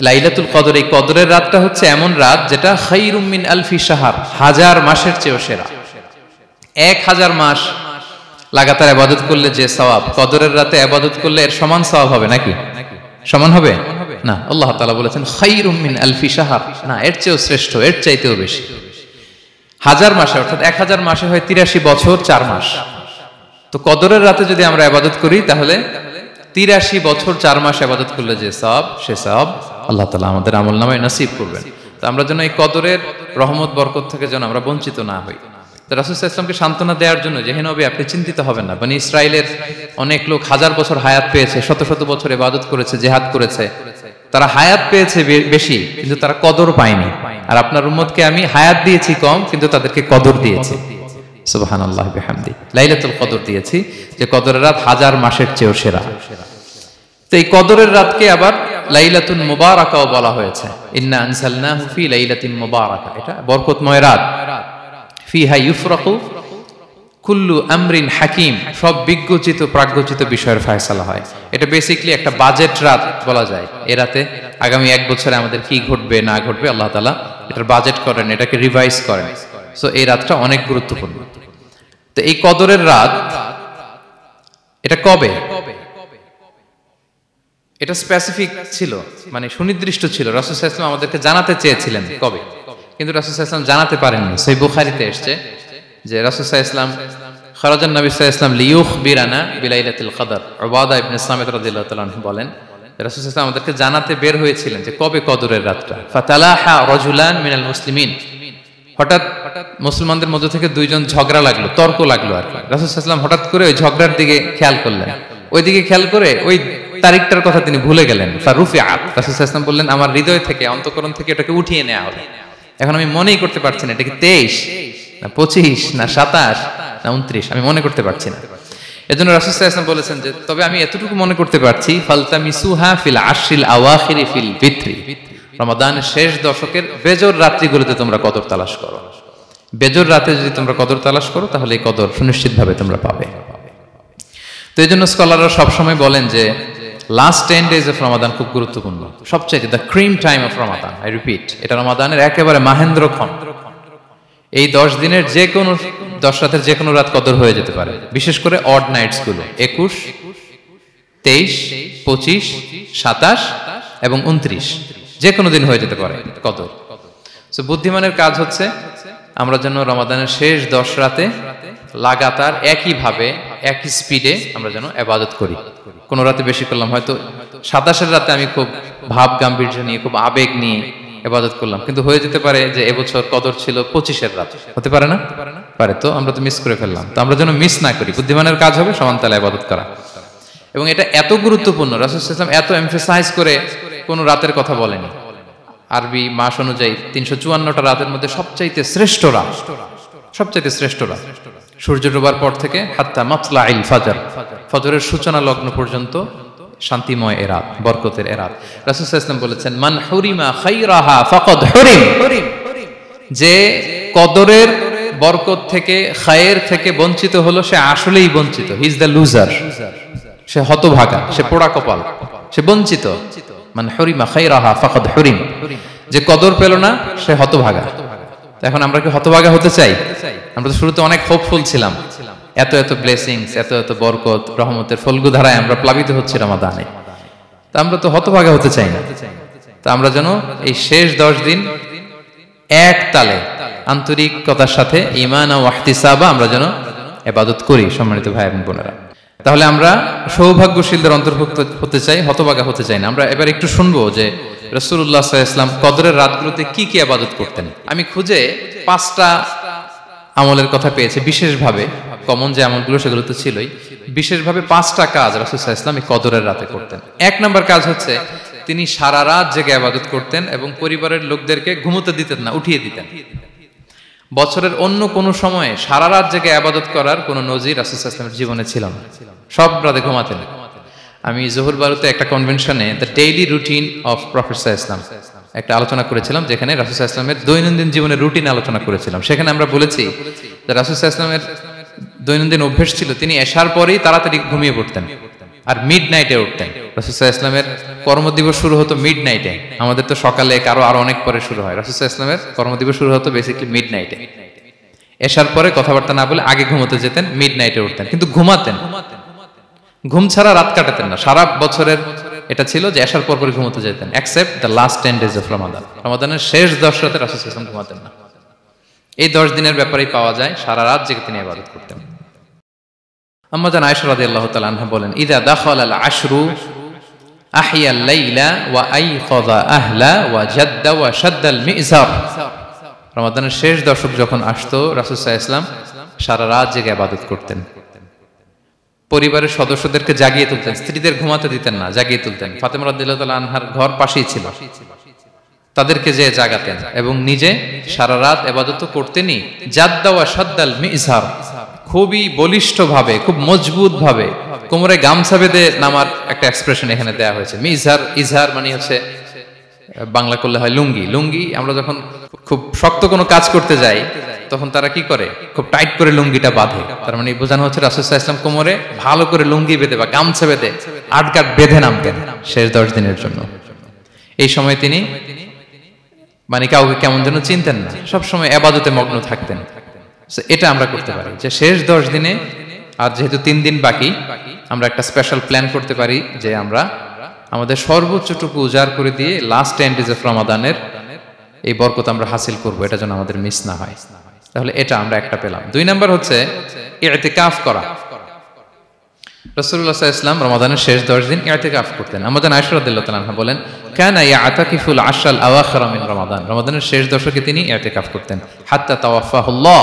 লাইলাতুল কদর, এই কদরের রাতটা হচ্ছে এমন রাত যেটা খায়রুম মিন আলফি শাহর, 1000 মাসের চেয়েও সেরা। 1000 মাস লাগাতার ইবাদত করলে যে সওয়াব, কদরের রাতে ইবাদত করলে এর সমান সওয়াব হবে নাকি? সমান হবে না। আল্লাহ তাআলা বলেছেন খায়রুম মিন আলফি শাহর, না, এর চেয়েও শ্রেষ্ঠ, এর চাইতেও বেশি। 1000 মাসে, অর্থাৎ 1000 মাসে হয় 83 বছর 4 মাস। তো কদরের রাতে যদি আমরা ইবাদত করি তাহলে 83 বছর 4 মাস ইবাদত করলে যে সওয়াব, সে সওয়াব আল্লাহ তাআলা আমাদের আমলনামায় নসিব করবেন। তো আমরা যেন এই কদরের রহমত বরকত থেকে যেন আমরা বঞ্চিত না হই। তো রাসূল সাল্লাল্লাহু আলাইহি ওয়াসাল্লামকে সান্ত্বনা দেওয়ার জন্য যে, হে নবী, আপনি চিন্তিত হবেন না। বনি ইসরাইলের অনেক লোক 1000 বছর হায়াত পেয়েছে, শত শত বছর ইবাদত করেছে, জিহাদ করেছে, তারা হায়াত পেয়েছে বেশি, কিন্তু তারা কদর পায়নি। আর আপনার উম্মতকে আমি হায়াত দিয়েছি কম, কিন্তু তাদেরকে কদর দিয়েছি। সুবহানাল্লাহি ওয়া বিহামদি, লাইলাতুল কদর দিয়েছি, যে কদরের রাত 1000 মাসের চেয়েও সেরা। তো এই কদরের রাতকে আবার লাইলাতুন মুবারাকাও বলা হয়েছে। ইন্না আনসালনাহু ফি লাইলাতিন মুবারাকা, এটা বরকতময় রাত। ফিহা ইউফরাকু কুল্লু আমরিন হাকিম, সব বিজ্ঞচিত প্রাজ্ঞচিত বিষয়ের ফয়সালা হয়। এটা বেসিক্যালি একটা বাজেট রাত বলা যায়। এ রাতে আগামী 1 বছরে আমাদের কি ঘটবে না ঘটবে আল্লাহ তাআলা এটার বাজেট করেন, এটাকে রিভাইজ করেন। সো এই রাতটা অনেক গুরুত্বপূর্ণ। তো এই কদরের রাত, এটা কবে? এটা স্পেসিফিক ছিল, মানে সুনির্দিষ্ট ছিল। রাসূল সাল্লাল্লাহু আলাইহি ওয়াসাল্লাম আমাদেরকে জানাতে চেয়েছিলেন কবে, কিন্তু রাসূল সাল্লাল্লাহু আলাইহি ওয়াসাল্লাম জানাতে পারেননি। সহিহ বুখারীতে এসেছে যে রাসূল সাল্লাল্লাহু আলাইহি ওয়াসাল্লাম খারাজান নবী সাল্লাল্লাহু আলাইহি ওয়াসাল্লাম লিয়ুখবিরানা বিলাইলাতিল কদর। উবাদা ইবনে সামিত রাদিয়াল্লাহু তাআলা আনহু বলেন, রাসূল সাল্লাল্লাহু আলাইহি ওয়াসাল্লাম আমাদেরকে জানাতে বের হয়েছিলেন যে কবে কদরের রাতটা। ফাতালাহা রাজুলান মিনাল মুসলিমিন, হঠাৎ মুসলমানদের মধ্য থেকে দুইজন ঝগড়া লাগলো, তর্ক লাগলো আর কি। রাসূল সাল্লাল্লাহু আলাইহি ওয়াসাল্লাম হঠাৎ করে ওই ঝগড়ার দিকে খেয়াল করলেন, ওইদিকে খেয়াল করে ওই তারিখটার কথা তিনি ভুলে গেলেন। ফারুফিআত, রাসূল সাল্লাল্লাহু আলাইহি ওয়াসাল্লাম বললেন, আমার হৃদয় থেকে, অন্তঃকরণ থেকে এটাকে উঠিয়ে নেওয়া হলো। এখন আমি মনেই করতে পারছি না এটা কি 23 না 25 না 27 না 29, আমি মনে করতে পারছি না। এজন্য রাসূল সাল্লাল্লাহু আলাইহি ওয়াসাল্লাম বলেছেন যে, তবে আমি এতটুকু মনে করতে পারছি, ফালতামিসুহা ফিল আশরিল আওয়াখিরি ফিল বিত্রি, রমাদানের শেষ দশকের বেজর রাত্রিগুলোতে তোমরা কদর তালাশ করো। বেজর রাতে যদি তোমরা কদর তালাশ করো তাহলে এই কদর সুনিশ্চিতভাবে তোমরা পাবে। তো এই জন্য স্কলাররা সবসময় বলেন যে লাস্ট 10 days অফ রমাদান খুব গুরুত্বপূর্ণ, সবচাইতে the cream time of Ramadan. I repeat, এটা রমাদানের একেবারে মাহেন্দ্রক্ষণ। এই 10 দিনের যে কোনো 10 রাতের যে কোনো রাত কদর হয়ে যেতে পারে, বিশেষ করে অড নাইটস গুলো 21, 23, 25, 27 এবং 29, যে কোনো দিন হয়ে যেতে পারে কদর। সো বুদ্ধিমানের কাজ হচ্ছে আমরা যেন রমাদানের শেষ 10 রাতে লাগাতার একইভাবে একই স্পিডে আমরা যেন ইবাদত করি। কোন রাতে বেশি করলাম, হয়তো 27-এর রাতে আমি খুব ভাব গাম্ভীর্য নিয়ে, খুব আবেগ নিয়ে ইবাদত করলাম, কিন্তু হয়ে যেতে পারে যে এবছর কদর ছিল 25-এর রাত, হতে পারে না? পারে। তো আমরা তো মিস করে ফেললাম। তো আমরা যেন মিস না করি। বুদ্ধিমানের কাজ হবে সমান তালে ইবাদত করা। এবং এটা এত গুরুত্বপূর্ণ, রাসূল সাল্লাল্লাহু আলাইহি ওয়াসাল্লাম এত এমফাসাইজ করে কোন রাতের কথা বলেনি। আরবি মাস অনুযায়ী 354টা রাতের মধ্যে সবচাইতে শ্রেষ্ঠ রাত, সবচাইতে শ্রেষ্ঠ রাত সূর্য ডোবার পর থেকে হাত্তা মাতলাইল ফাজর, ফজরের সূচনা লগ্ন পর্যন্ত শান্তিময় এ রাত, বরকতের এ রাত। রাসূল সাল্লাল্লাহু আলাইহি ওয়াসাল্লাম বলেছেন, মান হুরিমা খায়রাহা ফাকাদ হুরিম, যে কদরের বরকত থেকে, খায়ের থেকে বঞ্চিত হলো, সে আসলেই বঞ্চিত। হি ইজ দ্য লুজার, সে হতভাগা, সে পোড়া কপাল, সে বঞ্চিত। মান হুরিমা খায়রাহা ফাকাদ হুরিম, যে কদর পেল না সে হতভাগা। এখন আমরা কি হতভাগা হতে চাই? আমরা তো শুরুতে অনেক হোপফুল ছিলাম, এত এত ব্লেসিংস, এত এত বরকত, রহমতের ফলগু ধারায় আমরা প্লাবিত হচ্ছি রমাদানে। তা আমরা তো হতভাগা হতে চাই না। তা আমরা যেন এই শেষ 10 দিন এক তালে আন্তরিকতার সাথে ঈমান ও ইহতিসাবা আমরা যেন ইবাদত করি। সম্মানিত ভাই এবং বোনেরা, তাহলে আমরা সৌভাগ্যশীলদের অন্তর্ভুক্ত হতে চাই, হতভাগা হতে চাই না। আমরা এবার একটু শুনবো যে রাসূলুল্লাহ সাল্লাল্লাহু আলাইহি ওয়াসাল্লাম কদরের রাতগুলোতে কি কি ইবাদত করতেন। আমি খুঁজে 5টা আমলের কথা পেয়েছি বিশেষভাবে, কমন যে আমলগুলো সেগুলো তো ছিলই, বিশেষভাবে 5টা কাজ রাসূল সাল্লাল্লাহু আলাইহি ওয়াসাল্লাম এই কদরের রাতে করতেন। 1 নম্বর কাজ হচ্ছে তিনি সারা রাত জেগে ইবাদত করতেন এবং পরিবারের লোকদেরকে ঘুমোতে দিতেন না, উঠিয়ে দিতেন। বছরের অন্য কোন সময়ে সারা রাত জেগে ইবাদত করার কোন নজির রাসূল সাল্লাল্লাহু আলাইহি ওয়াসাল্লামের জীবনে ছিল না। সব রাতে ঘুমাতেন। আমি জোহর বারুতে একটা কনভেনশনে the daily routine of prophet সাল্লাল্লাহু আলাইহি ওয়াসাল্লাম একটা আলোচনা করেছিলাম, যেখানে রাসূল সাল্লাল্লাহু আলাইহি ওয়াসাল্লামের দৈনন্দিন জীবনের রুটিন আলোচনা করেছিলাম। সেখানে আমরা বলেছি যে রাসূল সাল্লাল্লাহু আলাইহি ওয়াসাল্লামের দৈনন্দিন অভ্যাস ছিল তিনি এশার পরেই তাড়াতাড়ি ঘুমিয়ে পড়তেন আর মিড নাইটে উঠতেন। রাসূল সাল্লাল্লাহু আলাইহি ওয়াসাল্লামের কর্মদিবস শুরু হতো মিডনাইটে। আমাদের তো সকালে কারো আরো অনেক পরে শুরু হয়। রাসূল সাল্লাল্লাহু আলাইহি ওয়াসাল্লামের কর্মদিবস শুরু হতো বেসিক্যালি মিডনাইটে। এশার পরে কথাবার্তা না বলে আগে ঘুমোতে যেতেন, মিডনাইটে উঠতেন, কিন্তু ঘুমাতেন। ঘুম ছাড়া রাত কাটাতেন না। সারা বছরের এটা ছিল যে এশার পর পরে ঘুমোতে যেতেন, except the last 10 days of Ramadan. রমাদানের শেষ 10 রাতে রাসূল সাল্লাল্লাহু আলাইহি ওয়াসাল্লাম ঘুমাতেন না। এই 10 দিনের ব্যাপারেই পাওয়া যায় সারা রাত জেগে তিনি ইবাদত করতেন। আম্মা জান আয়েশা রাদিয়াল্লাহু তাআলা আনহা বলেন, ইযা দাখালাল আশরু আহিয়াল লাইলা ওয়া আইকাযা আহলা ওয়া জাদ্দা ওয়া শাদ্দাল মিজার। রমাদানের শেষ দশক যখন আসতো, রাসূল সাল্লাল্লাহু আলাইহি ওয়াসাল্লাম সারা রাত জেগে ইবাদত করতেন। পরিবারের সদস্যদেরকে জাগিয়ে তুলতেন, স্ত্রীদের ঘুমাতে দিতেন না, জাগিয়ে তুলতেন। ফাতেমা রাদিয়াল্লাহু তাআলা আনহার ঘর পাশেই ছিল, তাদেরকে যে জাগাতেন এবং নিজে সারা রাত ইবাদত করতেনই। জাদ্দা ওয়া শাদ্দাল মিজার, খুবই বলিষ্ঠ ভাবে, খুব মজবুত ভাবে কোমরে গামছা বেঁধে নামার একটা এক্সপ্রেশন এখানে দেয়া হয়েছে। মিজার, ইজহার মানে হচ্ছে বাংলা করলে হয় লুঙ্গি। লুঙ্গি আমরা যখন খুব শক্ত কোনো কাজ করতে যাই তখন তারা কি করে, খুব টাইট করে লুঙ্গিটা বাঁধে। তার মানে বোঝানো হচ্ছে রাসূল সাল্লাল্লাহু আলাইহি ওয়াসাল্লাম কোমরে ভালো করে লুঙ্গি বেঁধে বা গামছা বেঁধে আটগাট বেঁধে নামতেন শেষ 10 দিনের জন্য। এই সময় তিনি মানে কাউকে কেমন যেন চিনতেন না, সবসময় ইবাদতে মগ্ন থাকতেন। এটা আমরা করতে পারি যে শেষ 10 দিনে, আর যেহেতু 3 দিন বাকি, আমরা একটা স্পেশাল প্ল্যান করতে পারি যে আমরা আমাদের সর্বোচ্চটুকু উজাড় করে দিয়ে লাস্ট 10 days অফ রমাদানের এই বরকত আমরা হাসিল করব, এটা যেন আমাদের মিস না হয়। তাহলে এটা আমরা একটা পেলাম। 2 নাম্বার হচ্ছে ইতিকাফ করা। রাসূলুল্লাহ সাল্লাল্লাহু আলাইহি ওয়াসাল্লাম রমাদানের শেষ 10 দিন ইতিকাফ করতেন। আমাদের আয়েশা রাদিয়াল্লাহু তাআলা আনহা বলেন, কানা ইয়াতাকিফুল আশরাল আওয়াখির মিন রমাদান। রমাদানের শেষ দশকে তিনি ইতিকাফ করতেন। হাত্তা তাওয়াফাহুল্লাহ,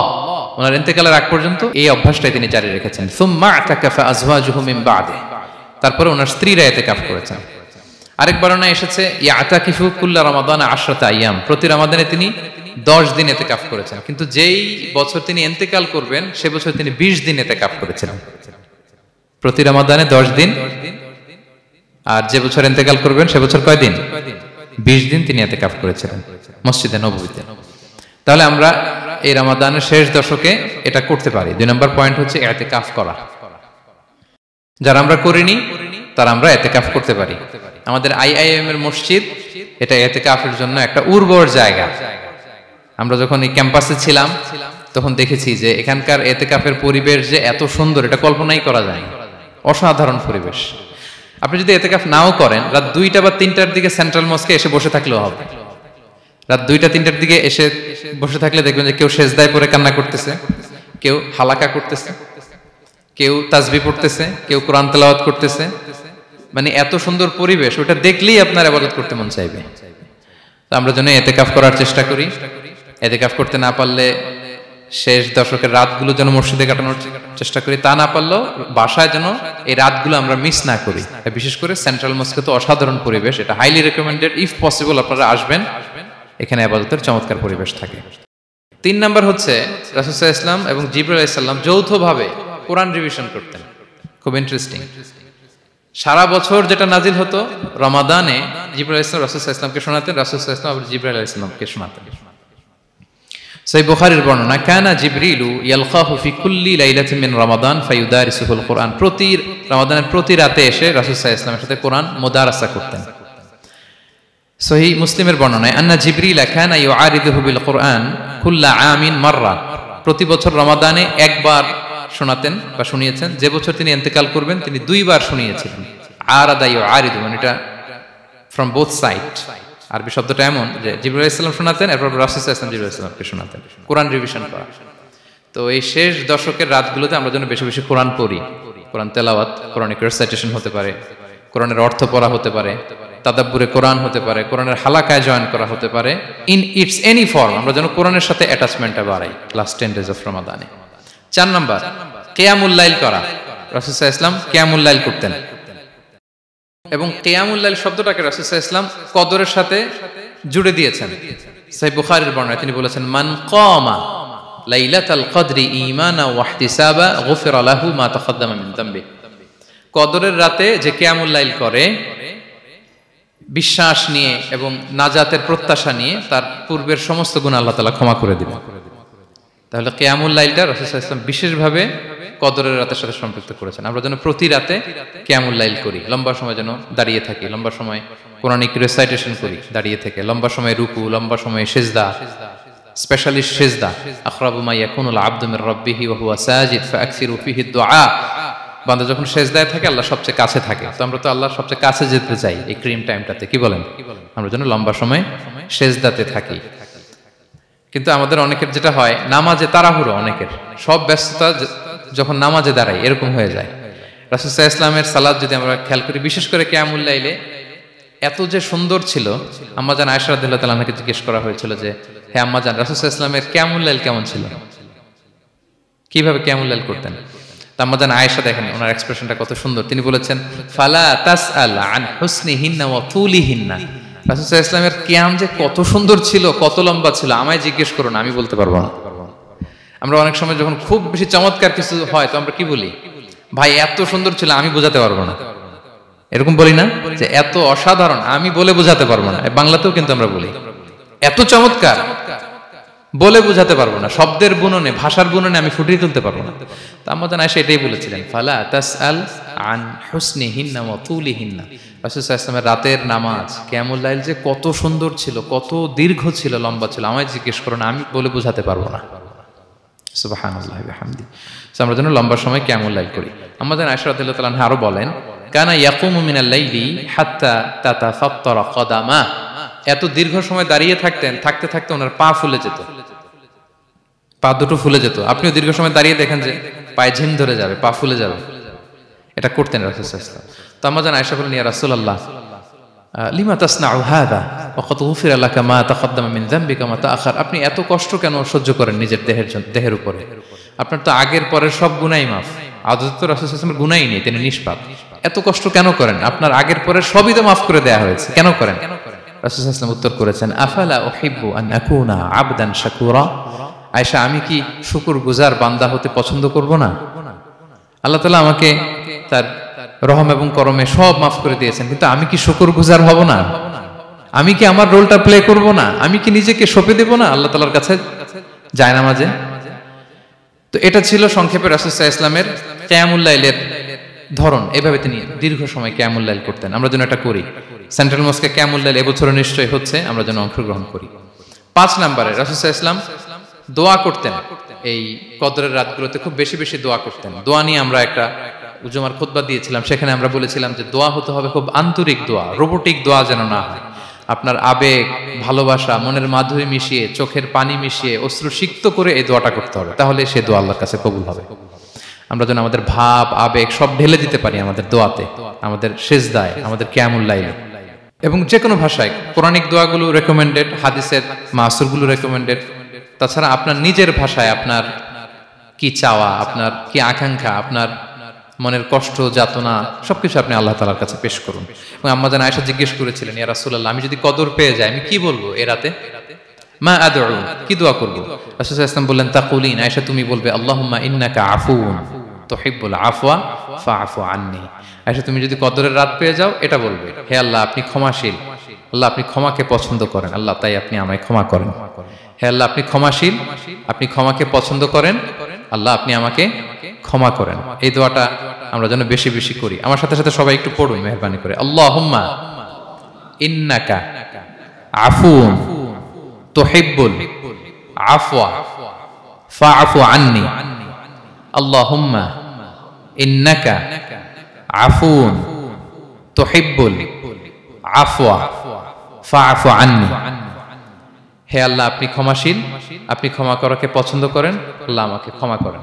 ওনার ইন্তেকালের আগ পর্যন্ত এই অভ্যাসটাই তিনি জারি রেখেছেন। সুম্মা আতাকাফা আজওয়াজুহু মিন বাদে, তারপরে ওনার স্ত্রীরা ইতিকাফ করেছেন। আরেক বর্ণনা এসেছে ইয়াতাকিফু কুল্লা রমাদান 10 আইয়াম, প্রতি রমাদানে তিনি 10 দিন ইতিকাফ করেছেন। কিন্তু যেই বছর তিনি ইন্তেকাল করবেন সে বছর তিনি 20 দিন ইতিকাফ করেছিলেন। প্রতি রমাদানে 10 দিন, আর যে বছর ইন্তেকাল করবেন সে বছর কয় দিন? 20 দিন তিনি ইতিকাফ করেছিলেন মসজিদে নববীতে। তাহলে আমরা এই রমাদানের শেষ দশকে এটা করতে পারি। 2 নম্বর পয়েন্ট হচ্ছে ইতিকাফ করা। যারা আমরা করিনি তারা আমরা ইতিকাফ করতে পারি। আমাদের আইআইএম এর মসজিদ এটা ইতিকাফের জন্য একটা উর্বর জায়গা। আমরা যখন এই ক্যাম্পাসে ছিলাম তখন দেখেছি যে এখানকার ইতিকাফের পরিবেশ যে এত সুন্দর, এটা কল্পনাই করা যায় না। অসাধারণ পরিবেশ। আপনি যদি ইতিকাফ নাও করেন, রাত 2টা বা 3টার দিকে সেন্ট্রাল মস্কে এসে বসে থাকলেও হবে। রাত 2টা 3টার দিকে এসে বসে থাকলে দেখবেন যে কেউ সেজদায় পড়ে কান্না করতেছে, কেউ হালাকা করতেছে, কেউ তাসবিহ পড়তেছে, কেউ কোরআন তেলাওয়াত করতেছে। মানে এত সুন্দর পরিবেশ, ওটা দেখলেই আপনার ইবাদত করতে মন চাইবে। তো আমরা যেন ইতিকাফ করার চেষ্টা করি। ইতিকাফ করতে না পারলে শেষ দশকের রাতগুলো যেন মসজিদে কাটানোর চেষ্টা করি, তা না পারলেও বাসায় যেন এই রাতগুলো আমরা মিস না করি। বিশেষ করে সেন্ট্রাল মস্কে তো অসাধারণ পরিবেশ, এটা হাইলি রেকমেন্ডেড। ইফ পসিবল আপনারা আসবেন, এখানে ইবাদতের চমৎকার পরিবেশ থাকে। 3 নাম্বার হচ্ছে রাসূল সাল্লাল্লাহু আলাইহি ওয়াসাল্লাম এবং জিবরাইল আলাইহিস সালাম যৌথভাবে কোরআন রিভিশন করতেন। খুব ইন্টারেস্টিং। সারা বছর যেটা নাজিল হতো, রমাদানে জিবরাইল আলাইহিস সালাম রাসূল সাল্লাল্লাহু আলাইহি ওয়াসাল্লামকে শোনাতেন, রাসূল সাল্লাল্লাহু আলাইহি ওয়াসাল্লাম আবার জিবরাইল আলাইহিস সালামকে শোনাতেন। সহিহ বুখারীর বর্ণনা, কানা জিবরিলু ইয়ালকাহু ফি কুল্লি লাইলাতিন মিন রমাদান ফায়ুদারিসুহুল কুরআন। প্রতি রমাদানের প্রতি রাতে এসে রাসূল সাল্লাল্লাহু আলাইহি ওয়াসাল্লামের সাথে কোরআন মুদারাসা করতেন। সহিহ মুসলিমের বর্ণনায়, আন্না জিবরিল কানা ইউআরিদুহু বিল কুরআন কুল্লা আমিন মাররা। প্রতি বছর রমাদানে একবার শোনাতেন বা শুনিয়েছেন। যে বছর তিনি ইন্তেকাল করবেন তিনি 2 বার শুনিয়েছিলেন। আরাদা ইউআরিদু মানে এটা ফ্রম বোথ সাইড। আরবি শব্দটা এমন যে জিবরাইল আলাইহিস সালাম শোনাতেন, এরপর রাসূল সাল্লাল্লাহু আলাইহি ওয়াসাল্লাম জিবরাইল আলাইহিস সালামকে শোনাতেন। কোরআন রিভিশন করা। তো এই শেষ দশকের রাতগুলোতে আমরা যেন বেশি বেশি কোরআন পড়ি। কোরআন তেলাওয়াত, কোরআনিক রিসাইটেশন হতে পারে, কোরআনের অর্থ পড়া হতে পারে, তাদাব্বুরে কোরআন হতে পারে, কোরআনের হালাকায় জয়েন করা হতে পারে। ইন ইটস এনি ফর্ম আমরা যেন কোরআনের সাথে অ্যাটাচমেন্টটা বাড়াই লাস্ট 10 days অফ রমাদানে। 4 নাম্বার কিয়ামুল লাইল করা। রাসূল সাল্লাল্লাহু আলাইহি ওয়াসাল্লাম কিয়ামুল লাইল করতেন এবং কিয়ামুল লাইল শব্দটাকে রাসূল সাল্লাল্লাহু আলাইহি ওয়াসাল্লাম কদরের সাথে জুড়ে দিয়েছেন। সহিহ বুখারীর বর্ণনায় তিনি বলেছেন, মান কামা লাইলাতাল কদরি ঈমানা ওয়া ইহতিসাবা গুফিরা লাহু মা তাকাদ্দামা মিন যামবি। কদরের রাতে যে কিয়ামুল লাইল করে বিশ্বাস নিয়ে এবং নাজাতের প্রত্যাশা নিয়ে, তার পূর্বের সমস্ত গুনাহ আল্লাহ তাআলা ক্ষমা করে দিবেন। তাহলে কিয়ামুল লাইলটা রাসূল সাল্লাল্লাহু আলাইহি ওয়াসাল্লাম বিশেষভাবে কদরের রাতের সাথে সম্পৃক্ত করেছেন। আমরা যেন প্রতি রাতে কিয়ামুল লাইল করি, লম্বা সময় যেন দাঁড়িয়ে থাকি, লম্বা সময় কোরআনিক রেসাইটেশন করি দাঁড়িয়ে থেকে, লম্বা সময় রুকু, লম্বা সময় সিজদা, স্পেশালি সিজদা। আখরাবু মা ইয়াকুনুল আবদু মির রাব্বিহি ওয়া হুয়া সাজিদ ফাআকসিরু ফিহি দুআ। বান্দা যখন সিজদায় থাকে আল্লাহ সবচেয়ে কাছে থাকে, তো আমরা তো আল্লাহর সবচেয়ে কাছে যেতে চাই এই ক্রিম টাইমটাতে, কি বলেন? আমরা যেন লম্বা সময় সিজদাতে থাকি। কিন্তু আমাদের অনেকের যেটা হয়, নামাজে তাড়াহুড়ো, অনেকের সব ব্যস্ততা যখন নামাজে দাঁড়াই এরকম হয়ে যায়। রাসূল সাল্লাল্লাহু আলাইহি ওয়াসাল্লামের সালাত যদি আমরা খেয়াল করি, বিশেষ করে কিয়ামুল লাইলে এত যে সুন্দর ছিল। আম্মাজান আয়েশা রাদিয়াল্লাহু তাআলা আনহাকে জিজ্ঞেস করা হয়েছিল যে, হে আম্মাজান, রাসূল সাল্লাল্লাহু আলাইহি ওয়াসাল্লামের কিয়ামুল লাইল কেমন ছিল, কিভাবে কিয়ামুল লাইল করতেন? আম্মাজান আয়েশা, দেখেন ওনার এক্সপ্রেশনটা কত সুন্দর। তিনি বলেছেন, ফালা তাসআল আন হুসনিহিন্না ওয়া তুলিহিন্না। রাসূল সাল্লাল্লাহু আলাইহি ওয়াসাল্লামের কিয়াম যে কত সুন্দর ছিল, কত লম্বা ছিল, আমায় জিজ্ঞেস করুন, আমি বলতে পারবো না। আমরা অনেক সময় যখন খুব বেশি চমৎকার কিছু হয় তো আমরা কি বলি, ভাই এত সুন্দর ছিল, আমি বোঝাতে পারবো না। এরকম বলি না যে এত অসাধারণ, আমি বলে বোঝাতে পারবো না। বাংলাতেও কিন্তু আমরা বলি এত চমৎকার, বলে বোঝাতে পারবো না, শব্দের বুননে, ভাষার বুননে আমি ফুটিয়ে তুলতে পারবো না। তো আম্মাজান আয়েশা এটাই বলেছিলেন, ফালা তাসআল আন হুসনিহিন্না ওয়া তুলিহিন্না। রাসূল সাল্লাল্লাহু আলাইহি ওয়াসাল্লামের রাতের নামাজ কিয়ামুল লাইল যে কত সুন্দর ছিল, কত দীর্ঘ ছিল, লম্বা ছিল, আমায় জিজ্ঞেস করো না, আমি বলে বোঝাতে পারবো না। সুবহানাল্লাহি ওয়া বিহামদি। সো আমরা যেন লম্বা সময় কিয়ামুল লাইল করি। আম্মাজান আয়েশা রাদিয়াল্লাহু তাআলা আনহা আরো বলেন, কানা ইয়াকুমু মিনাল লাইলি হাত্তা তাতাফাত্তারা কদামা। এত দীর্ঘ সময় দাঁড়িয়ে থাকতেন, থাকতে থাকতে ওনার পা ফুলে যেত, পা দুটো ফুলে যেত। আপনিও দীর্ঘ সময় দাঁড়িয়ে দেখেন যে পায়ে ঝিম ধরে যাবে, পা ফুলে যাবে, এটা করতেন রাসূল সাল্লাল্লাহু আলাইহি ওয়াসাল্লাম। তো আম্মাজান আয়েশা বলেন, ইয়া রাসূলুল্লাহ লিমা তাসনাউ হাযা ওয়া ক্বাদ গুফিরা লাকা মা তাকদ্দামা মিন যামবিকা মা তাআখার। আপনি এত কষ্ট কেন সহ্য করেন নিজের দেহের উপরে? আপনার তো আগের পরের সব গুনাহ মাফ। আদতে তো রাসূল সাল্লাল্লাহু আলাইহি ওয়াসাল্লামের গুনাহই নেই, তিনি নিষ্পাপ। এত কষ্ট কেন করেন? আপনার আগের পরের সবই তো মাফ করে দেয়া হয়েছে, কেন করেন? রাসূল সাল্লাল্লাহু আলাইহি ওয়াসাল্লাম উত্তর করেছেন, আফালা উহিব্বু আন আকুনা আবদান শাকুরা। আয়েশা, আমি কি শুকরগুজার বান্দা হতে পছন্দ করব না? আল্লাহ তাআলা আমাকে তার রহম এবং করমে সব মাফ করে দিয়েছেন, কিন্তু আমি কি শুকরগুজার হব না? আমি কি আমার রোলটা প্লে করব না? আমি কি নিজেকে সঁপে দেব না আল্লাহ তাআলার কাছে জায়নামাজে? তো এটা ছিল সংক্ষেপে রাসূল সাল্লাল্লাহু আলাইহি ওয়াসাল্লামের কিয়ামুল লাইলের ধরন। এভাবে তিনি দীর্ঘ সময় কিয়ামুল লাইল করতেন। আমরা যেন এটা করি। সেন্ট্রাল মস্কে কিয়ামুল লাইল এবছরও নিশ্চয়ই হচ্ছে, আমরা যেন অংশগ্রহণ করি। 5 নম্বরে রাসূল সাল্লাল্লাহু আলাইহি ওয়াসাল্লাম দোয়া করতেন। এই কদরের রাতগুলোতে খুব বেশি বেশি দোয়া করতেন। দোয়া নিয়ে আমরা একটা জুমার খুতবা দিয়েছিলাম, সেখানে আমরা বলেছিলাম যে দোয়া হতে হবে খুব আন্তরিক দোয়া, রোবোটিক দোয়া যেন না হয়। আপনার আবেগ, ভালোবাসা, মনের মাধুরী মিশিয়ে, চোখের পানি মিশিয়ে, অশ্রু সিক্ত করে এই দোয়াটা করতে হবে, তাহলে সে দোয়া আল্লাহর কাছে কবুল হবে। আমরা যেন আমাদের ভাব, আবেগ সব ঢেলে দিতে পারি আমাদের দোয়াতে, আমাদের সিজদায়, আমাদের কিয়ামুল লাইলে। এবং যে কোনো ভাষায় কোরআনিক দোয়াগুলো রেকমেন্ডেড, হাদিসের মাসুরগুলো রেকমেন্ডেড। তাছাড়া আপনার নিজের ভাষায় আপনার কি চাওয়া, আপনার কি আকাঙ্ক্ষা, আপনার মনের কষ্ট, যাতনা সবকিছু আপনি আল্লাহ তাআলার কাছে পেশ করুন। এবং আম্মাজান আয়েশা জিজ্ঞেস করেছিলেন, ইয়া রাসূলুল্লাহ, আমি যদি কদর পেয়ে যাই আমি কি বলবো এ রাতে? মা আদউ, কি দোয়া করব? রাসূল সাল্লাল্লাহু আলাইহি ওয়াসাল্লাম বললেন, তাকুলিন, আয়েশা তুমি বলবে, আল্লাহুম্মা ইন্নাকা আফুউন তুহিব্বুল আফওয়া ফাআফু আন্নী। আয়েশা তুমি যদি কদরের রাত পেয়ে যাও এটা বলবে, হে আল্লাহ আপনি ক্ষমাশীল, আল্লাহ আপনি ক্ষমাকে পছন্দ করেন, আল্লাহ তাই আপনি আমায় ক্ষমা করেন। হে আল্লাহ আপনি ক্ষমাশীল, আপনি ক্ষমাকে পছন্দ করেন, আল্লাহ আপনি আমাকে ক্ষমা করেন। এই দোয়াটা আমরা যেন বেশি বেশি করি। আমার সাথে সাথে সবাই একটু পড়ুন মেহেরবানি করে, আল্লাহুম্মা ইন্নাকা আফুউন তুহিব্বুল আফওয়া ফাআফু আন্নী। আল্লাহুম্মা ইন্নাকা আফুউন তুহিব্বুল আফওয়া ফাআফু আন্নী। হে আল্লাহ আপনি ক্ষমাশীল, আপনি ক্ষমা করাকে পছন্দ করেন, আল্লাহ আমাকে ক্ষমা করেন।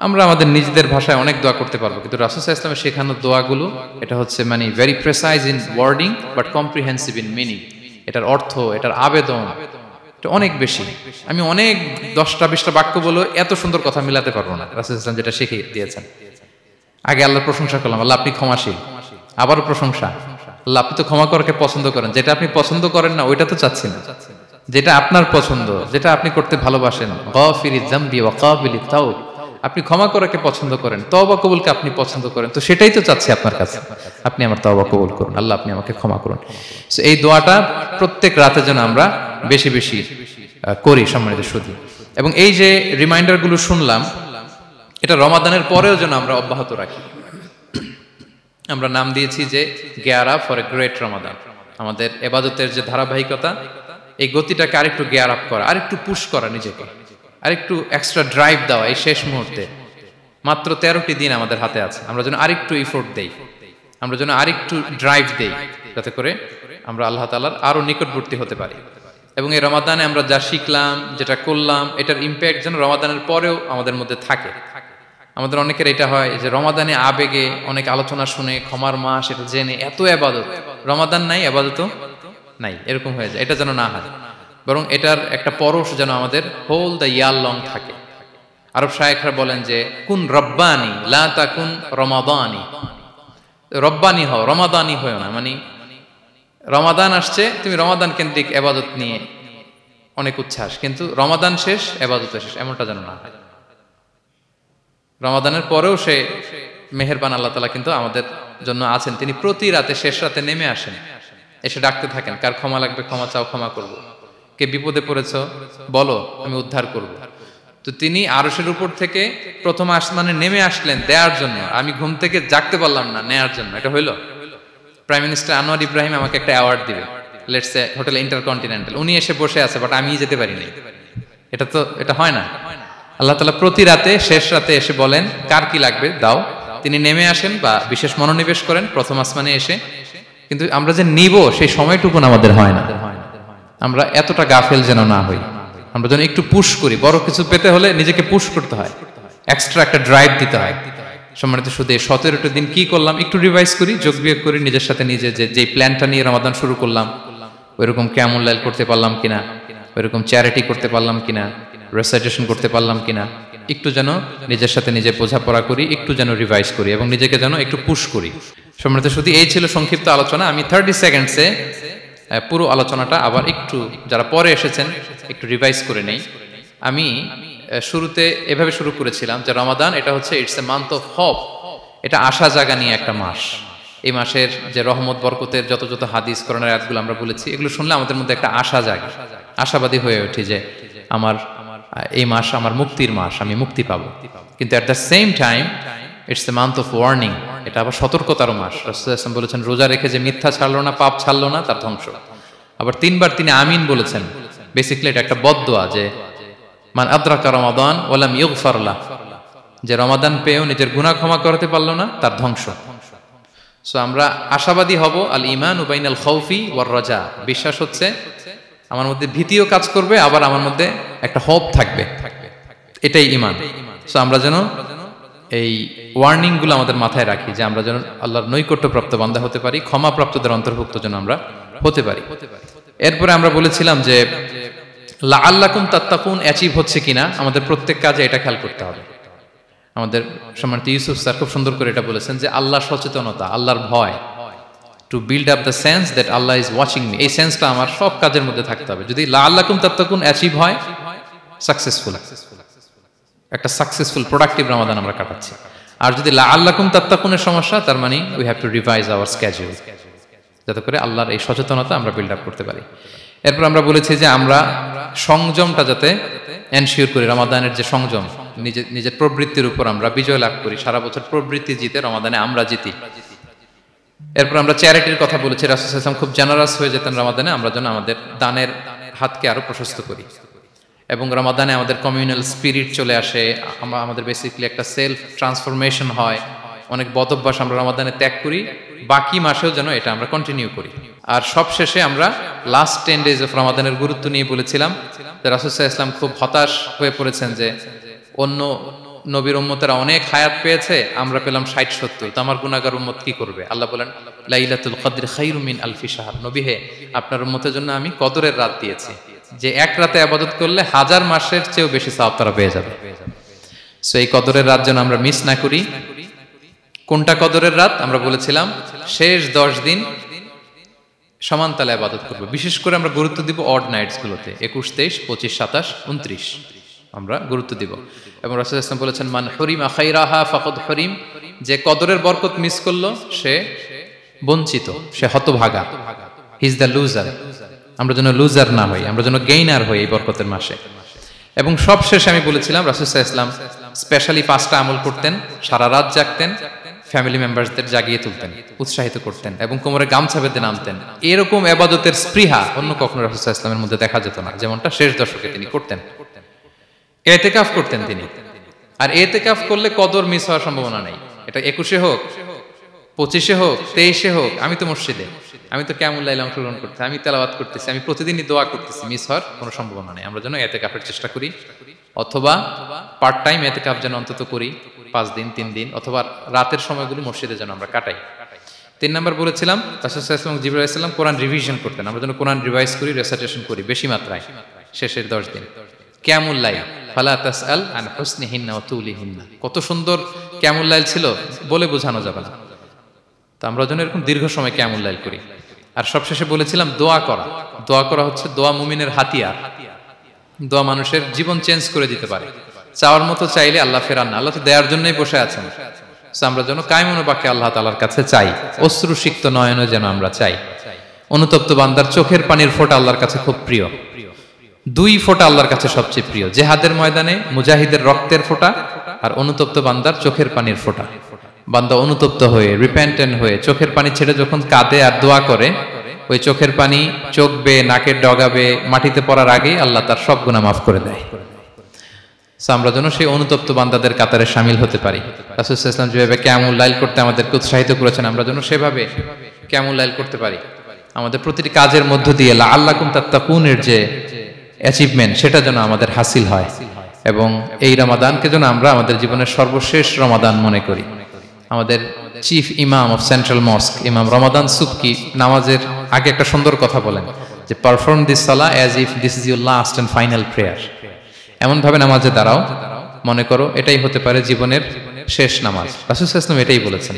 আমরা আমাদের নিজেদের ভাষায় অনেক দোয়া করতে পারবো, কিন্তু রাসূল সাল্লাল্লাহু আলাইহি ওয়াসাল্লামের শেখানো দোয়াগুলো এটা হচ্ছে মানে very precise in wording but comprehensive in meaning. এটার অর্থ, এটার আবেদন এটা অনেক বেশি। আমি অনেক 10টা-20টা বাক্য বলে এত সুন্দর কথা মিলাতে পারবো না। রাসূল সাল্লাল্লাহু আলাইহি ওয়াসাল্লাম যেটা শিখিয়ে দিয়েছেন, আগে আল্লাহর প্রশংসা করলাম, আল্লাহ আপনি ক্ষমাশীল, আবারও প্রশংসা, আল্লাহ আপনি তো ক্ষমা করাকে পছন্দ করেন। যেটা আপনি পছন্দ করেন না ওইটা তো চাচ্ছি না, যেটা আপনার পছন্দ, যেটা আপনি করতে ভালোবাসেন, গাফিরিয যামবি ওয়া কাবিলিত তাওব, আপনি ক্ষমা করাকে পছন্দ করেন, তওবা কবুলকে আপনি পছন্দ করেন, তো সেটাই তো চাচ্ছি আপনার কাছে, আপনি আমার তওবা কবুল করুন, আল্লাহ আপনি আমাকে ক্ষমা করুন। সো এই দোয়াটা প্রত্যেক রাতে যেন আমরা বেশি বেশি করি সম্মানিত সুধী। এবং এই যে রিমাইন্ডারগুলো শুনলাম, এটা রমাদানের পরেও যেন আমরা অব্যাহত রাখি। আমরা নাম দিয়েছি যে gear up for a great Ramadan. আমাদের এবাদতের যে ধারাবাহিকতা, এই গতিটাকে আরেকটু গেয়ার আপ করা, আরেকটু পুশ করা নিজেকে, আরেকটু এক্সট্রা ড্রাইভ দেওয়া। এই শেষ মুহূর্তে মাত্র 13টি দিন আমাদের হাতে আছে, আমরা যেন আরেকটু ইফোর্ট দেই, আমরা যেন আরেকটু ড্রাইভ দেই, যাতে করে আমরা আল্লাহ তাআলার আরো নিকটবর্তী হতে পারি। এবং এই রমাদানে আমরা যা শিখলাম, যেটা করলাম, এটার ইম্প্যাক্ট যেন রমাদানের পরেও আমাদের মধ্যে থাকে। আমাদের অনেকের এটা হয় যে রমাদানে আবেগে অনেক আলোচনা শুনে, ক্ষমার মাস এটা জেনে এত ইবাদত, রমাদান নাই ইবাদতও নাই, এরকম হয়ে যায়। এটা যেন না হয়, বরং এটার একটা পরশ যেন আমাদের হোল দ্য ইয়ার লং থাকে। আরব শায়েখরা বলেন যে কুন রব্বানি লা তাকুন রমাদানি, রব্বানি হও, রমাদানি হও না। মানে রমাদান আসছে, তুমি রমাদান কেন্দ্রিক ইবাদত নিয়ে অনেক উচ্ছ্বাস, কিন্তু রমাদান শেষ, ইবাদত শেষ, এমনটা যেন না হয়। রমাদানের পরেও সে মেহেরবান আল্লাহ তাআলা কিন্তু আমাদের জন্য আছেন। তিনি প্রতি রাতে শেষ রাতে নেমে আসেন, এসে ডাকতে থাকেন, কার ক্ষমা লাগবে ক্ষমা চাও, ক্ষমা করব। কে বিপদে পড়েছো বলো, আমি উদ্ধার করব। তো তিনি আরশের উপর থেকে প্রথম আসমানে নেমে আসলেন দেওয়ার জন্য। আমি ঘুম থেকে জাগতে পারলাম না, নেয়ার জন্য। এটা হইলো? প্রাইম মিনিস্টার আনোয়ার ইব্রাহিম আমাকে একটা অ্যাওয়ার্ড দিবে, লেটস সে হোটেল ইন্টারকন্টিনেন্টাল, উনি এসে বসে আছে, বাট আমি যেতে পারিনি। এটা হয় না। আল্লাহ তাআলা প্রতি রাতে শেষ রাতে এসে বলেন কার কি লাগবে দাও। তিনি নেমে আসেন বা বিশেষ মনোনিবেশ করেন প্রথম আসমানে এসে, কিন্তু আমরা যে নিব সেই সময়টুকু আমাদের হয় না। আমরা এতটা গাফেল যেন না হই, আমরা যেন একটু পুশ করি। বড় কিছু পেতে হলে নিজেকে পুশ করতে হয়, এক্সট্রা একটা ড্রাইভ দিতে হয়। সম্মানিত শুধু 17টা দিন কি করলাম একটু রিভাইজ করি, যোগ বিয়োগ করি নিজের সাথে নিজে, যে প্ল্যানটা নিয়ে রমাদান শুরু করলাম ওইরকম কিয়ামুল লাইল করতে পারলাম কিনা, ওইরকম চ্যারিটি করতে পারলাম কিনা, রেসাইটেশন করতে পারলাম কিনা, একটু যেন নিজের সাথে নিজে বোঝাপড়া করি, একটু যেন রিভাইজ করি এবং নিজেকে যেন একটু পুশ করি। সম্মানিত শুধু এই ছিল সংক্ষিপ্ত আলোচনা। আমি 30 সেকেন্ডসে পুরো আলোচনাটা আবার একটু যারা পরে এসেছেন একটু রিভাইজ করে নেই। আমি শুরুতে এভাবে শুরু করেছিলাম যে রমাদান এটা হচ্ছে it's a month of hope, এটা আশা জাগা নিয়ে একটা মাস। এই মাসের যে রহমত বরকতের যত যত হাদিস কোরআনের আয়াতগুলো আমরা বলেছি, এগুলো শুনলে আমাদের মধ্যে একটা আশা জাগে, আশাবাদী হয়ে ওঠে যে আমার এই মাস আমার মুক্তির মাস, আমি মুক্তি পাবো। কিন্তু at the same time it's a month of warning, এটা আবার সতর্কতার মাস। রাসূলুল্লাহ সাল্লাল্লাহু আলাইহি ওয়াসাল্লাম বলেছেন রোজা রেখে যে মিথ্যা ছাড়লো না, পাপ ছাড়লো না, তার ধ্বংস। আবার 3 বার তিনি আমিন বলেছেন। বেসিক্যালি এটা একটা বদদোয়া যে মান আদরাকা রমাদান ওয়া লাম ইগফার লাহ, যে রমাদান পেয়েও নিজের গুনাহ ক্ষমা করতে পারলো না, তার ধ্বংস। সো আমরা আশাবাদী হব। আল ঈমানু বাইনাল খাউফি ওয়ার রাজা, বিশ্বাস হচ্ছে আমার মধ্যে ভীতিও কাজ করবে, আবার আমার মধ্যে একটা হোপ থাকবে, এটাই ঈমান। সো আমরা যেন এই ওয়ার্নিং গুলো আমাদের মাথায় রাখি যে আমরা যেন আল্লাহর নৈকট্যপ্রাপ্ত বান্দা হতে পারি, ক্ষমাপ্রাপ্তদের অন্তর্ভুক্ত যেন আমরা হতে পারি। এরপরে আমরা বলেছিলাম যে লাআল্লাকুম তাত্তাকুন অ্যাচিভ হচ্ছে কিনা আমাদের প্রত্যেক কাজে এটা খেয়াল করতে হবে। আমাদের সম্মানিত ইউসুফ স্যার খুব সুন্দর করে এটা বলেছেন যে আল্লাহ সচেতনতা, আল্লাহর ভয়, to build up the sense that Allah is watching me, এই সেন্সটা আমার সব কাজের মধ্যে থাকতে হবে। যদি লাআল্লাকুম তাত্তাকুন অ্যাচিভ হয়, সাকসেসফুল, একটা সাকসেসফুল প্রোডাক্টিভ রমাদান আমরা কাটাচ্ছি। আর যদি লাআল্লাকুম তাত্তাকুনের সমস্যা, তার মানে we have to revise hour schedule, যাতে করে আল্লাহর এই সচেতনতা আমরা বিল্ড আপ করতে পারি। এরপর আমরা বলেছি যে আমরা সংযমটা যাতে এনশিওর করি, রমাদানের যে সংযম, নিজের প্রবৃত্তির উপর আমরা বিজয় লাভ করি। সারা বছর প্রবৃত্তি জিতে, রমাদানে আমরা জিতি। এরপর আমরা চ্যারিটির কথা বলেছি। রাসূল সাল্লাল্লাহু আলাইহি ওয়াসাল্লাম খুব জেনারাস হয়ে যেতেন রমাদানে, আমরা যেন আমাদের দানের হাতকে আরো প্রশস্ত করি এবং রমাদানে আমাদের কমিউনাল স্পিরিট চলে আসে, আমাদের বেসিক্যালি একটা সেলফ ট্রান্সফরমেশন হয়। অনেক বদ অভ্যাস আমরা রমাদানে ত্যাগ করি, বাকি মাসেও যেন এটা আমরা কন্টিনিউ করি। আর সবশেষে আমরা লাস্ট 10 ডেজ অফ রমাদানের গুরুত্ব নিয়ে বলেছিলাম যে রাসূল সাল্লাল্লাহু আলাইহি ওয়াসাল্লাম খুব হতাশ হয়ে পড়েছেন যে অন্য নবীর উম্মতেরা অনেক হায়াত পেয়েছে, আমরা পেলাম 60-70, তো আমার গুনাহগার উম্মত কি করবে? আল্লাহ বলেন লাইলাতুল কদর খায়রুম মিন আলফি শাহর, নবী হে আপনার উম্মতের জন্য আমি কদরের রাত দিয়েছি, যে এক রাতে ইবাদত করলে 1000 মাসের চেয়েও বেশি সওয়াব তারা পেয়ে যাবে। সো এই কদরের রাত যেন আমরা মিস না করি। কোনটা কদরের রাত? আমরা বলেছিলাম শেষ 10 দিন সমান তালে ইবাদত করব। বিশেষ করে আমরা গুরুত্ব দিব অড নাইটস গুলোতে, 21, 23, 25, 27, 29 আমরা গুরুত্ব দিব। এবং রাসূল সাল্লাল্লাহু আলাইহি ওয়াসাল্লাম বলেছেন মান হুরিমা খায়রাহা ফাকাদ হুরিম, যে কদরের বরকত মিস করলো সে বঞ্চিত, সে হতভাগা, হি ইজ দ্য লুজার। আমরা যেন লুজার না হই, আমরা যেন গেইনার হই এই বরকতের মাসে। এবং সব শেষে আমি বলেছিলাম রাসূল সাল্লাল্লাহু আলাইহি ওয়াসাল্লাম স্পেশালি 5টা আমল করতেন, সারা রাত জাগতেন, ফ্যামিলি মেম্বারসদের জাগিয়ে তুলতেন, উৎসাহিত করতেন এবং কোমরে গামছা বেঁধে নামতেন। এরকম ইবাদতের স্পৃহা অন্য কখনো রাসূল সাল্লাল্লাহু আলাইহি ওয়াসাল্লামের মধ্যে দেখা যেত না, যেমনটা শেষ দশকে তিনি করতেন। ইতিকাফ করতেন তিনি, আর ইতিকাফ করলে কদর মিস হওয়ার সম্ভাবনা নেই। এটা 21-এ হোক, 25-এ হোক, 23-এ হোক, আমি তো মসজিদে, আমি তো কিয়ামুল লাইলে অংশগ্রহণ করতেছি, আমি তেলাওয়াত করতেছি, আমি প্রতিদিনই দোয়া করতেছি, মিস হওয়ার কোনো সম্ভাবনা নেই। আমরা যেন ইতিকাফের চেষ্টা করি, অথবা পার্ট টাইম ইতিকাফ যেন অন্তত করি 5 দিন 3 দিন, অথবা রাতের সময়গুলো মসজিদে যেন আমরা কাটাই। 3 নাম্বার বলেছিলাম রাসূল সাল্লাল্লাহু আলাইহি ওয়াসাল্লাম জিবরাইল আলাইহিস সালাম কোরআন রিভিশন করতেন, আমরা যেন কোরআন রিভাইজ করি, রেসাইটেশন করি বেশি মাত্রায় শেষের 10 দিন। কিয়ামুল লাইল ফালা তাসআল আন হুসনিহিন্না ওয়া তুলিহিন্না, কত সুন্দর কিয়ামুল লাইল ছিল বলে বোঝানো যাবে না। তো আমরা যেন এরকম দীর্ঘ সময় কিয়ামুল লাইল করি। আর সবশেষে বলেছিলাম দোয়া করা। দোয়া করা হচ্ছে দোয়া মুমিনের হাতিয়ার। দোয়া মানুষের জীবন চেঞ্জ করে দিতে পারে। চাওয়ার মতো চাইলে আল্লাহ ফেরান না, আল্লাহ তো দেওয়ার জন্যই বসে আছেন। আমরা যেন কায়মন বাক্যে আল্লাহ তাআলার কাছে চাই, অশ্রুসিক্ত নয়নে যেন আমরা চাই। অনুতপ্ত বান্দার চোখের পানির ফোঁটা আল্লাহর কাছে খুব প্রিয়। 2 ফোঁটা আল্লাহর কাছে সবচেয়ে প্রিয়, জেহাদের ময়দানে মুজাহিদের রক্তের ফোঁটা আর অনুতপ্ত বান্দার চোখের পানির ফোঁটা। বান্দা অনুতপ্ত হয়ে, রিপেন্টেন্ট হয়ে চোখের পানি ছেড়ে যখন কাঁদে আর দোয়া করে, ওই চোখের পানি চোখ বেয়ে, নাকের ডগাবে, মাটিতে পড়ার আগেই আল্লাহ তার সব গুনাহ মাফ করে দেয়। আমরা যেন সেই অনুতপ্ত বান্দাদের কাতারে শামিল হতে পারি। রাসূল সাল্লাল্লাহু আলাইহি ওয়াসাল্লাম যেভাবে কিয়ামুল লাইল করতে আমাদেরকে উৎসাহিত করেছেন, আমরা যেন সেভাবে কিয়ামুল লাইল করতে পারি। আমাদের প্রতিটি কাজের মধ্য দিয়ে লাআল্লাকুম তাত্তাকুনের যে অ্যাচিভমেন্ট, সেটা যেন আমাদের হাসিল হয়, এবং এই রমাদানকে যেন আমরা আমাদের জীবনের সর্বশেষ রমাদান মনে করি। আমাদের চিফ ইমাম অফ সেন্ট্রাল মস্ক ইমাম রমাদান সুবকি নামাজের আগে একটা সুন্দর কথা বলেন যে perform this salah as if this is your last and final prayer. এমন ভাবে নামাজে দাঁড়াও, মনে করো এটাই হতে পারে জীবনের শেষ নামাজ। রাসূল সাল্লাল্লাহু আলাইহি ওয়াসাল্লাম এটাই বলেছেন।